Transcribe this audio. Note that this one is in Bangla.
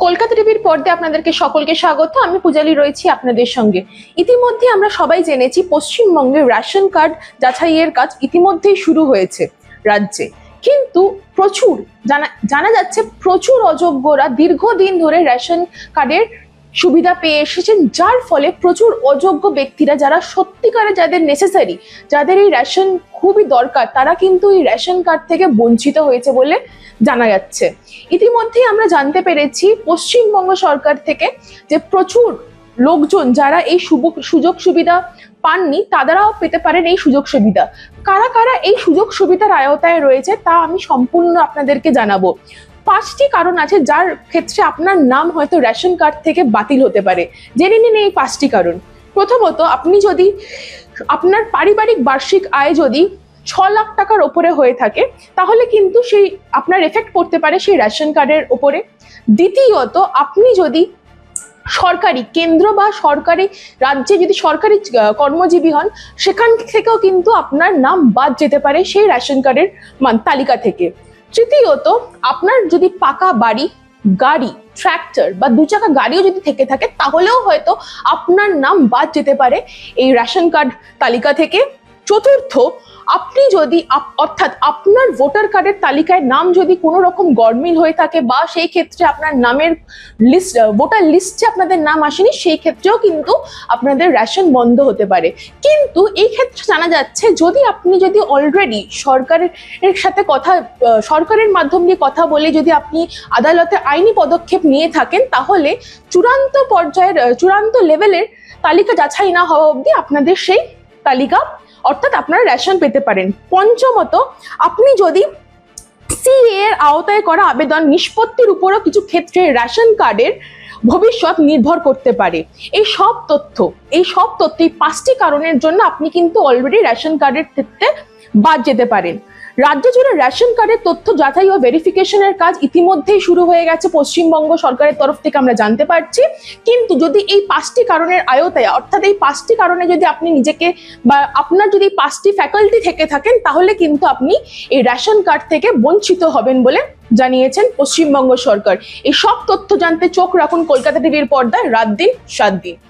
কলকাতা টিভির পর্দায় আপনাদেরকে সকলকে স্বাগত। আমি পূজালি রয়েছি আপনাদের সঙ্গে। ইতিমধ্যে আমরা সবাই জেনেছি পশ্চিমবঙ্গে রেশন কার্ড যাচাইয়ের কাজ ইতিমধ্যেই শুরু হয়েছে রাজ্যে, কিন্তু জানা যাচ্ছে প্রচুর অযোগ্যরা দীর্ঘদিন ধরে রেশন কার্ডের সুবিধা পেয়ে এসেছেন, যার ফলে প্রচুর অযোগ্য ব্যক্তিরা যারা সত্যিকারে যাদের নেসেসারি, যাদের এই রেশন খুবই দরকার, তারা কিন্তু এই রেশন কার্ড থেকে বঞ্চিত হয়েছে বলে জানা যাচ্ছে। ইতিমধ্যেই আমরা জানতে পেরেছি পশ্চিমবঙ্গ সরকার থেকে যে প্রচুর লোকজন যারা এই সুযোগ সুবিধা পাননি তারাও পেতে পারেন এই সুযোগ সুবিধা। কারা কারা এই সুযোগ সুবিধার আওতায় রয়েছে তা আমি সম্পূর্ণ আপনাদেরকে জানাবো। 5টি কারণ আছে যার ক্ষেত্রে আপনার নাম হয়তো রেশন কার্ড থেকে বাতিল হতে পারে। জেনে নিন এই 5টি কারণ। প্রথমত, আপনি যদি আপনার পারিবারিক বার্ষিক আয় যদি 6 লাখ টাকার ওপরে হয়ে থাকে তাহলে কিন্তু সেই আপনার এফেক্ট পড়তে পারে সেই রেশন কার্ডের ওপরে। দ্বিতীয়ত, আপনি যদি সরকারি কেন্দ্র বা সরকারি রাজ্যে যদি সরকারি কর্মজীবী হন, সেখান থেকেও কিন্তু আপনার নাম বাদ যেতে পারে সেই রেশন কার্ডের তালিকা থেকে। তৃতীয়ত, আপনার যদি পাকা বাড়ি, গাড়ি, ট্র্যাক্টর বা 2 চাকা গাড়িও যদি থেকে থাকে তাহলেও হয়তো আপনার নাম বাদ যেতে পারে এই রেশন কার্ড তালিকা থেকে। চতুর্থ, আপনি যদি অর্থাৎ আপনার ভোটার কার্ডের তালিকায় নাম যদি কোনো রকম গরমিল হয়ে থাকে বা সেই ক্ষেত্রে আপনার নামের ভোটার লিস্টে আপনাদের নাম আসেনি, সেই ক্ষেত্রেও কিন্তু আপনাদের রেশন বন্ধ হতে পারে। কিন্তু এই ক্ষেত্রে জানা যাচ্ছে আপনি যদি অলরেডি সরকারের সাথে সরকারের মাধ্যম দিয়ে কথা বলে যদি আপনি আদালতে আইনি পদক্ষেপ নিয়ে থাকেন, তাহলে চূড়ান্ত লেভেলের তালিকা যাচাই না হওয়া অবধি আপনাদের সেই তালিকা অর্থাৎ আপনারা রেশন পেতে পারেন। পঞ্চমত, আপনি যদি সিএ এর আওতায় করা আবেদন নিষ্পত্তির উপরও কিছু ক্ষেত্রে রেশন কার্ডের ভবিষ্যৎ নির্ভর করতে পারে। এই সব তথ্য এই 5টি কারণের জন্য আপনি কিন্তু অলরেডি রেশন কার্ডের ক্ষেত্রে বাদ যেতে পারেন। রাজ্য জুড়ে রেশন কার্ডের তথ্য যাচাই ও ভেরিফিকেশনের কাজ ইতিমধ্যেই শুরু হয়ে গেছে পশ্চিমবঙ্গ সরকারের তরফ থেকে, আমরা জানতে পারছি। কিন্তু যদি এই 5টি কারণের আওতায় অর্থাৎ এই 5টি কারণে যদি আপনি নিজেকে বা আপনার যদি 5টি ফ্যাকাল্টি থেকে থাকেন, তাহলে কিন্তু আপনি এই রেশন কার্ড থেকে বঞ্চিত হবেন বলে জানিয়েছেন পশ্চিমবঙ্গ সরকার। এই সব তথ্য জানতে চোখ রাখুন কলকাতা টিভির পর্দায় রাত দিন 7 দিন।